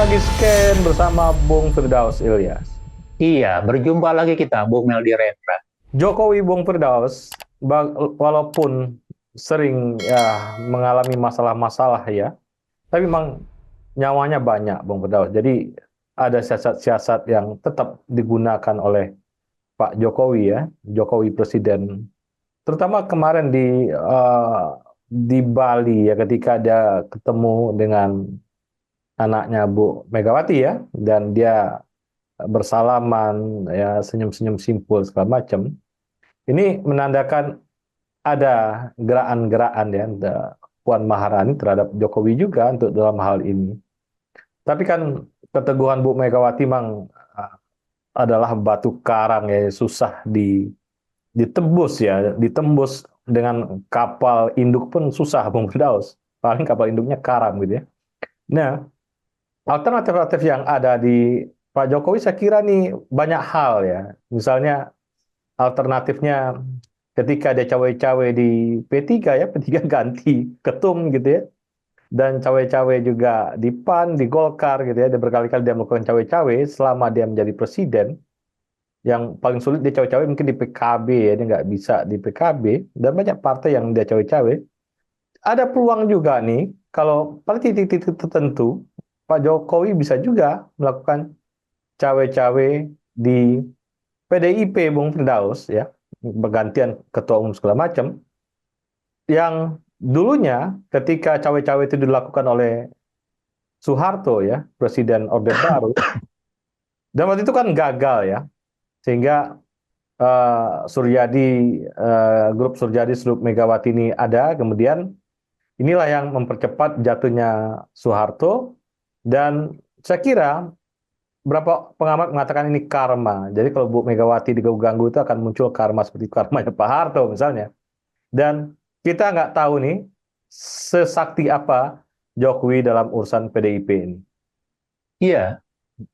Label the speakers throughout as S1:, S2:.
S1: lagi scan bersama Bung Firdaus Ilyas.
S2: Iya, berjumpa lagi kita, Bung Meldi Rendra.
S1: Jokowi Bung Firdaus, walaupun sering ya mengalami masalah-masalah ya, tapi memang nyawanya banyak Bung Firdaus. Jadi ada siasat-siasat yang tetap digunakan oleh Pak Jokowi ya, Jokowi Presiden. Terutama kemarin di Bali ya ketika dia ketemu dengan anaknya Bu Megawati ya, dan dia bersalaman ya senyum-senyum simpul segala macam. Ini menandakan ada gerakan-gerakan ya Puan Maharani terhadap Jokowi juga untuk dalam hal ini. Tapi kan keteguhan Bu Megawati memang adalah batu karang ya, susah ditembus ya, ditembus dengan kapal induk pun susah Bung Firdaus. Paling kapal induknya karam gitu ya. Nah, alternatif-alternatif yang ada di Pak Jokowi saya kira nih banyak hal ya. Misalnya alternatifnya ketika dia cawe-cawe di P3 ya, P3 ganti ketum gitu ya. Dan cawe-cawe juga di PAN, di Golkar gitu ya. Dia berkali-kali dia melakukan cawe-cawe selama dia menjadi presiden. Yang paling sulit dia cawe-cawe mungkin di PKB ya, dia nggak bisa di PKB. Dan banyak partai yang dia cawe-cawe. Ada peluang juga nih, kalau pada titik-titik tertentu, Pak Jokowi bisa juga melakukan cawe-cawe di PDIP Bung Firdaus ya, pergantian ketua umum segala macam, yang dulunya ketika cawe-cawe itu dilakukan oleh Soeharto ya, Presiden Orde Baru, dan waktu itu kan gagal ya, sehingga Suryadi, grup Suryadi, grup Megawati ini ada, kemudian inilah yang mempercepat jatuhnya Soeharto, dan saya kira berapa pengamat mengatakan ini karma. Jadi kalau Bu Megawati diganggu itu akan muncul karma seperti karmanya Pak Harto misalnya. Dan kita nggak tahu nih sesakti apa Jokowi dalam urusan PDIP ini.
S2: Iya,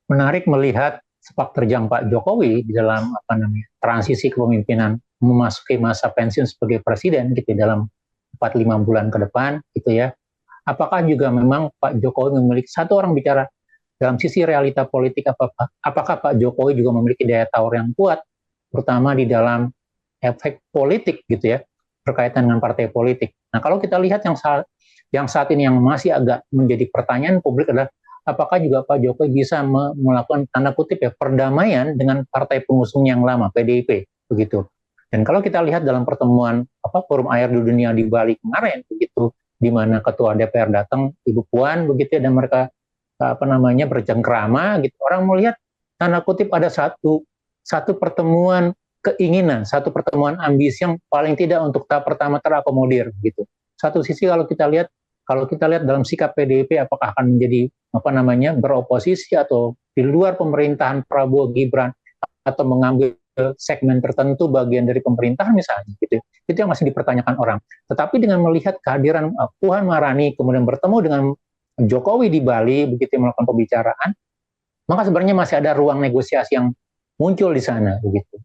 S2: menarik melihat sepak terjang Pak Jokowi di dalam transisi kepemimpinan memasuki masa pensiun sebagai presiden gitu dalam 4-5 bulan ke depan gitu ya. Apakah juga memang Pak Jokowi memiliki satu orang bicara dalam sisi realita politik apakah Pak Jokowi juga memiliki daya tawar yang kuat terutama di dalam efek politik gitu ya berkaitan dengan partai politik. Nah, kalau kita lihat yang saat ini yang masih agak menjadi pertanyaan publik adalah apakah juga Pak Jokowi bisa melakukan tanda kutip ya perdamaian dengan partai pengusung yang lama PDIP begitu. Dan kalau kita lihat dalam pertemuan Forum Air di Dunia di Bali kemarin begitu, di mana ketua DPR datang Ibu Puan begitu ya, dan mereka bercengkrama gitu. Orang melihat tanda kutip ada satu pertemuan keinginan, satu pertemuan ambisi yang paling tidak untuk tahap pertama terakomodir gitu. Satu sisi kalau kita lihat dalam sikap PDIP apakah akan menjadi beroposisi atau di luar pemerintahan Prabowo Gibran atau mengambil segmen tertentu bagian dari pemerintahan misalnya gitu. Itu yang masih dipertanyakan orang. Tetapi dengan melihat kehadiran Puan Maharani kemudian bertemu dengan Jokowi di Bali begitu melakukan pembicaraan, maka sebenarnya masih ada ruang negosiasi yang muncul di sana begitu.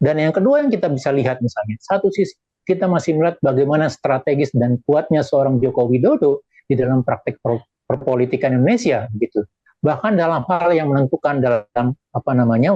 S2: Dan yang kedua yang kita bisa lihat misalnya, satu sisi kita masih melihat bagaimana strategis dan kuatnya seorang Joko Widodo di dalam praktik perpolitikan Indonesia begitu. Bahkan dalam hal yang menentukan dalam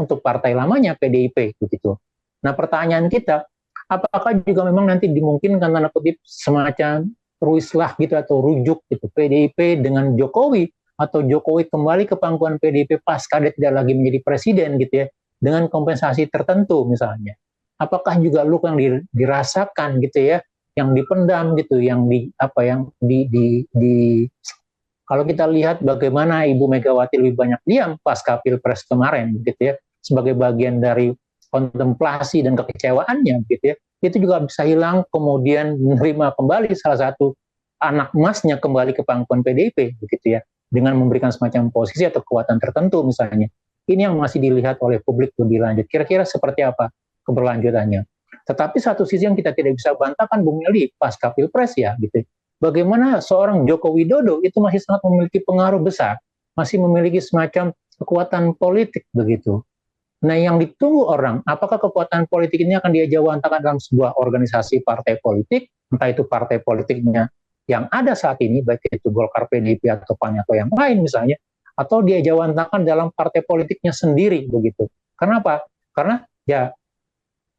S2: untuk partai lamanya PDIP begitu. Nah, pertanyaan kita, apakah juga memang nanti dimungkinkan tanda kutip semacam ruislah gitu atau rujuk gitu PDIP dengan Jokowi atau Jokowi kembali ke pangkuan PDIP pasca dia tidak lagi menjadi presiden gitu ya dengan kompensasi tertentu misalnya. Apakah juga luka yang dirasakan gitu ya, yang dipendam gitu, yang kalau kita lihat bagaimana Ibu Megawati lebih banyak diam pasca Pilpres kemarin gitu ya, sebagai bagian dari kontemplasi dan kekecewaannya gitu ya, itu juga bisa hilang kemudian menerima kembali salah satu anak emasnya kembali ke pangkuan PDIP begitu ya, dengan memberikan semacam posisi atau kekuatan tertentu misalnya. Ini yang masih dilihat oleh publik lebih lanjut. Kira-kira seperti apa keberlanjutannya. Tetapi satu sisi yang kita tidak bisa bantahkan Bung Eli pasca Pilpres ya gitu. Bagaimana seorang Joko Widodo itu masih sangat memiliki pengaruh besar, masih memiliki semacam kekuatan politik begitu. Nah, yang ditunggu orang, apakah kekuatan politik ini akan dia jawantahkan dalam sebuah organisasi partai politik, entah itu partai politiknya yang ada saat ini, baik itu Golkar, PDIP, atau PAN, atau yang lain misalnya, atau dia jawantangkan dalam partai politiknya sendiri begitu. Kenapa? Karena ya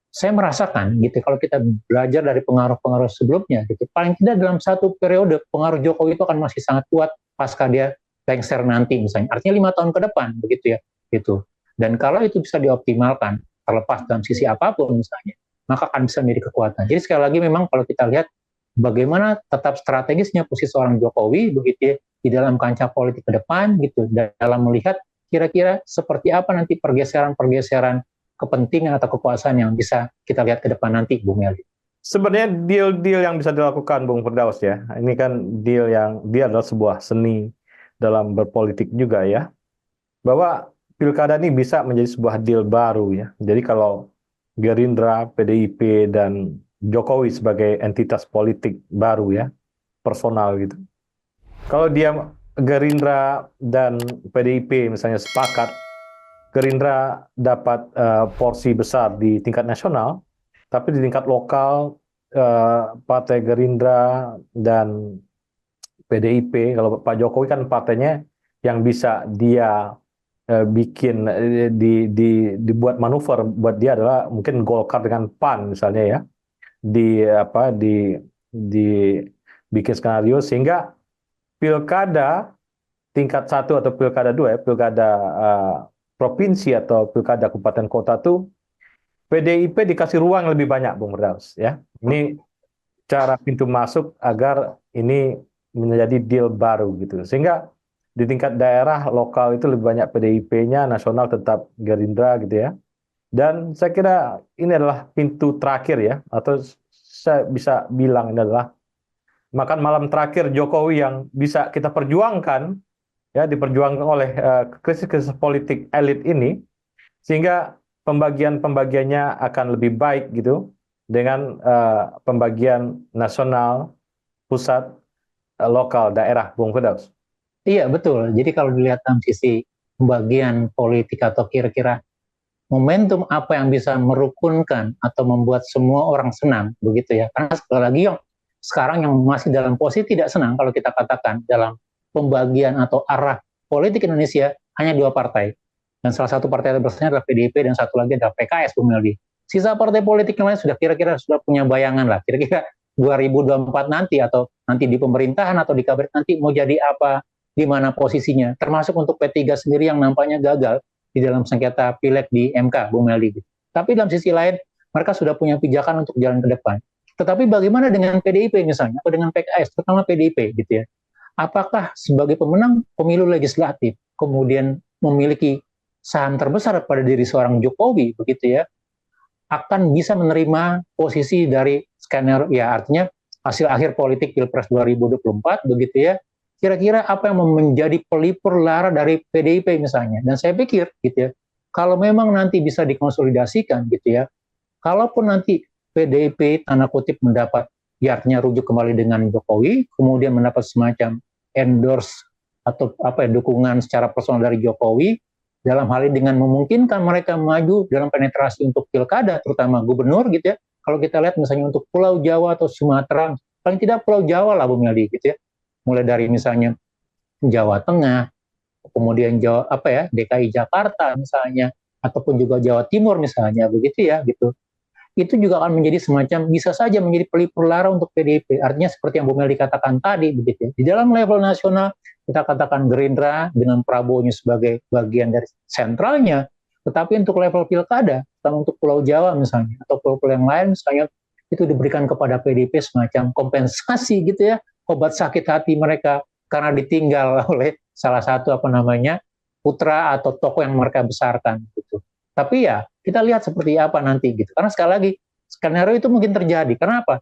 S2: saya merasakan gitu kalau kita belajar dari pengaruh-pengaruh sebelumnya gitu, paling tidak dalam satu periode pengaruh Jokowi itu akan masih sangat kuat pasca dia lengser nanti misalnya, artinya 5 tahun ke depan begitu ya gitu. Dan kalau itu bisa dioptimalkan terlepas dalam sisi apapun misalnya, maka akan bisa menjadi kekuatan. Jadi sekali lagi memang kalau kita lihat bagaimana tetap strategisnya posisi seorang Jokowi begitu ya, di dalam kancah politik ke depan gitu, dalam melihat kira-kira seperti apa nanti pergeseran-pergeseran kepentingan atau kekuasaan yang bisa kita lihat ke depan nanti, Bung Meli.
S1: Sebenarnya deal-deal yang bisa dilakukan, Bung Firdaus ya. Ini kan deal yang dia adalah sebuah seni dalam berpolitik juga ya. Bahwa pilkada ini bisa menjadi sebuah deal baru ya. Jadi kalau Gerindra, PDIP, dan Jokowi sebagai entitas politik baru ya, personal gitu. Kalau dia Gerindra dan PDIP misalnya sepakat, Gerindra dapat porsi besar di tingkat nasional, tapi di tingkat lokal Partai Gerindra dan PDIP, kalau Pak Jokowi kan partainya yang bisa dia bikin dibuat manuver buat dia adalah mungkin Golkar dengan PAN misalnya ya, dibikin skenario sehingga pilkada tingkat 1 atau pilkada 2 ya, pilkada provinsi atau pilkada kabupaten kota tuh PDIP dikasih ruang lebih banyak, Bung Firdaus ya. Ini cara pintu masuk agar ini menjadi deal baru gitu. Sehingga di tingkat daerah lokal itu lebih banyak PDIP-nya, nasional tetap Gerindra gitu ya. Dan saya kira ini adalah pintu terakhir ya, atau saya bisa bilang ini adalah makan malam terakhir Jokowi yang bisa kita perjuangkan ya, diperjuangkan oleh krisis-krisis politik elit ini, sehingga pembagian-pembagiannya akan lebih baik gitu dengan pembagian nasional, pusat, lokal, daerah, Bung Firdaus.
S2: Iya betul. Jadi kalau dilihat dalam sisi pembagian politik atau kira-kira momentum apa yang bisa merukunkan atau membuat semua orang senang begitu ya. Karena sekali lagi yang sekarang yang masih dalam posisi tidak senang kalau kita katakan dalam pembagian atau arah politik Indonesia hanya 2 partai. Dan salah satu partai terbesarnya adalah PDIP dan satu lagi adalah PKS, Bung Meldi. Sisa partai politik yang lain sudah kira-kira sudah punya bayangan lah. Kira-kira 2024 nanti atau nanti di pemerintahan atau di kabinet nanti mau jadi apa, di mana posisinya. Termasuk untuk P3 sendiri yang nampaknya gagal di dalam sengketa pileg di MK, Bung Meldi. Tapi dalam sisi lain, mereka sudah punya pijakan untuk jalan ke depan. Tetapi bagaimana dengan PDIP misalnya, atau dengan PKS, terutama PDIP gitu ya. Apakah sebagai pemenang pemilu legislatif, kemudian memiliki saham terbesar pada diri seorang Jokowi, begitu ya, akan bisa menerima posisi dari skenario, ya artinya hasil akhir politik Pilpres 2024, begitu ya, kira-kira apa yang menjadi pelipur lara dari PDIP misalnya. Dan saya pikir gitu ya, kalau memang nanti bisa dikonsolidasikan gitu ya, kalaupun nanti PDIP tanda kutip mendapat ya artinya rujuk kembali dengan Jokowi, kemudian mendapat semacam endorse atau apa ya, dukungan secara personal dari Jokowi, dalam hal ini dengan memungkinkan mereka maju dalam penetrasi untuk pilkada, terutama gubernur gitu ya. Kalau kita lihat misalnya untuk Pulau Jawa atau Sumatera, paling tidak Pulau Jawa lah Bung Meldi gitu ya, mulai dari misalnya Jawa Tengah, kemudian Jawa apa ya DKI Jakarta misalnya, ataupun juga Jawa Timur misalnya begitu ya gitu. Itu juga akan menjadi semacam bisa saja menjadi pelipur lara untuk PDIP. Artinya seperti yang Bu Mel dikatakan tadi begitu. Di dalam level nasional kita katakan Gerindra dengan Prabowo sebagai bagian dari sentralnya, tetapi untuk level pilkada, untuk Pulau Jawa misalnya atau pulau-pulau yang lain misalnya, itu diberikan kepada PDIP semacam kompensasi gitu ya, obat sakit hati mereka karena ditinggal oleh salah satu apa namanya putra atau tokoh yang mereka besarkan gitu. Tapi ya kita lihat seperti apa nanti gitu. Karena sekali lagi skenario itu mungkin terjadi. Kenapa?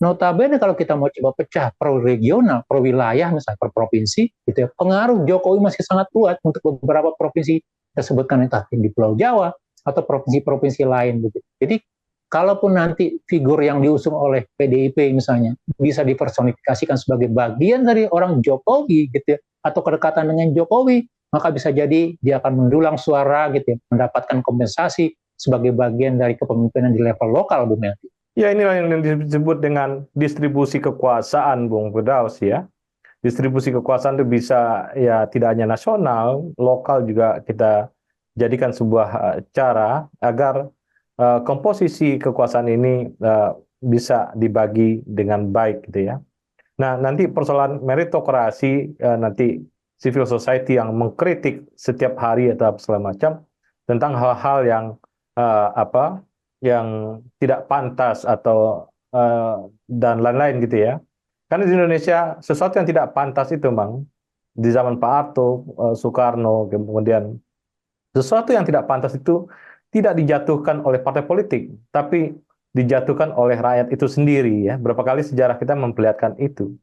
S2: Notabene kalau kita mau coba pecah per regional, per wilayah misalnya per provinsi gitu ya, pengaruh Jokowi masih sangat kuat untuk beberapa provinsi tersebutkan entah di Pulau Jawa atau provinsi-provinsi lain gitu. Jadi kalaupun nanti figur yang diusung oleh PDIP misalnya bisa dipersonifikasikan sebagai bagian dari orang Jokowi gitu ya, atau kedekatan dengan Jokowi, maka bisa jadi dia akan mendulang suara gitu ya, mendapatkan kompensasi sebagai bagian dari kepemimpinan di level lokal, Bu Melty.
S1: Ya inilah yang disebut dengan distribusi kekuasaan, Bung Firdaus ya. distribusi kekuasaan itu bisa ya tidak hanya nasional, lokal juga kita jadikan sebuah cara agar komposisi kekuasaan ini bisa dibagi dengan baik gitu ya. Nah, nanti persoalan meritokrasi, nanti civil society yang mengkritik setiap hari atau segala macam tentang hal-hal yang apa yang tidak pantas atau dan lain-lain gitu ya. Karena di Indonesia sesuatu yang tidak pantas itu, Bang, di zaman Pak Harto, Soekarno, kemudian sesuatu yang tidak pantas itu tidak dijatuhkan oleh partai politik, tapi dijatuhkan oleh rakyat itu sendiri ya. Berapa kali sejarah kita memperlihatkan itu.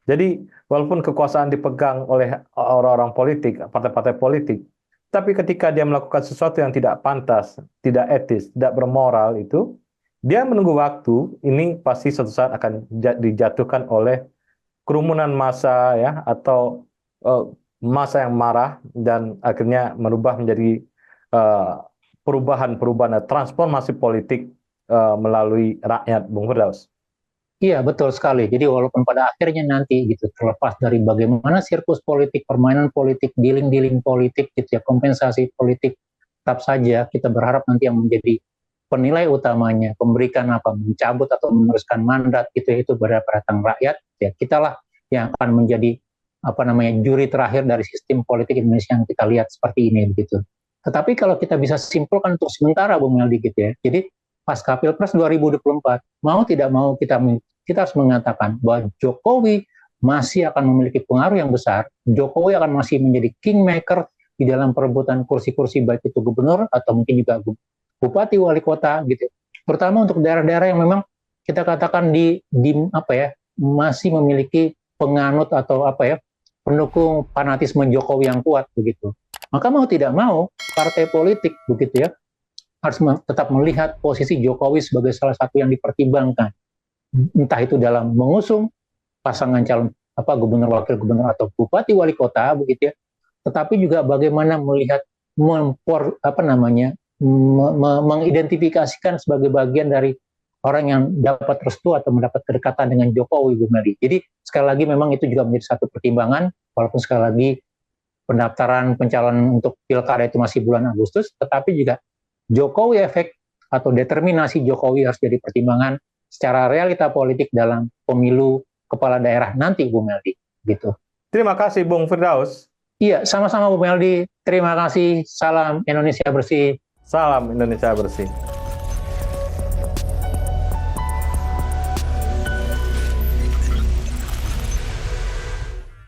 S1: Jadi walaupun kekuasaan dipegang oleh orang-orang politik, partai-partai politik, tapi ketika dia melakukan sesuatu yang tidak pantas, tidak etis, tidak bermoral itu, dia menunggu waktu, ini pasti suatu saat akan dijatuhkan oleh kerumunan massa ya atau massa yang marah dan akhirnya merubah menjadi perubahan-perubahan transformasi politik melalui rakyat, Bung Firdaus.
S2: Iya, betul sekali. Jadi walaupun pada akhirnya nanti gitu, terlepas dari bagaimana sirkus politik, permainan politik, dealing-dealing politik, gitu ya, kompensasi politik, tetap saja kita berharap nanti yang menjadi penilai utamanya, memberikan apa, mencabut atau meneruskan mandat, gitu ya, itu datang rakyat, ya kitalah yang akan menjadi apa namanya juri terakhir dari sistem politik Indonesia yang kita lihat seperti ini, gitu. Tetapi kalau kita bisa simpulkan untuk sementara, Bung Meldi, gitu ya, jadi pasca Pilpres 2024, mau tidak mau kita harus mengatakan bahwa Jokowi masih akan memiliki pengaruh yang besar. Jokowi akan masih menjadi kingmaker di dalam perebutan kursi-kursi baik itu gubernur atau mungkin juga bupati wali kota gitu. Terutama untuk daerah-daerah yang memang kita katakan di apa ya masih memiliki penganut atau apa ya pendukung fanatisme Jokowi yang kuat begitu. Maka mau tidak mau partai politik begitu ya harus tetap melihat posisi Jokowi sebagai salah satu yang dipertimbangkan. Entah itu dalam mengusung pasangan calon gubernur, wakil gubernur atau bupati wali kota begitu ya, tetapi juga bagaimana melihat mengidentifikasikan sebagai bagian dari orang yang dapat restu atau mendapat kedekatan dengan Jokowi, Bu Meldi. Jadi sekali lagi memang itu juga menjadi satu pertimbangan, walaupun sekali lagi pendaftaran pencalonan untuk pilkada itu masih bulan Agustus, tetapi juga Jokowi efek atau determinasi Jokowi harus jadi pertimbangan secara realita politik dalam pemilu kepala daerah nanti, Bu Meldi. Gitu.
S1: Terima kasih, Bung Firdaus.
S2: Iya, sama-sama Bu Meldi. Terima kasih. Salam Indonesia bersih.
S1: Salam Indonesia bersih.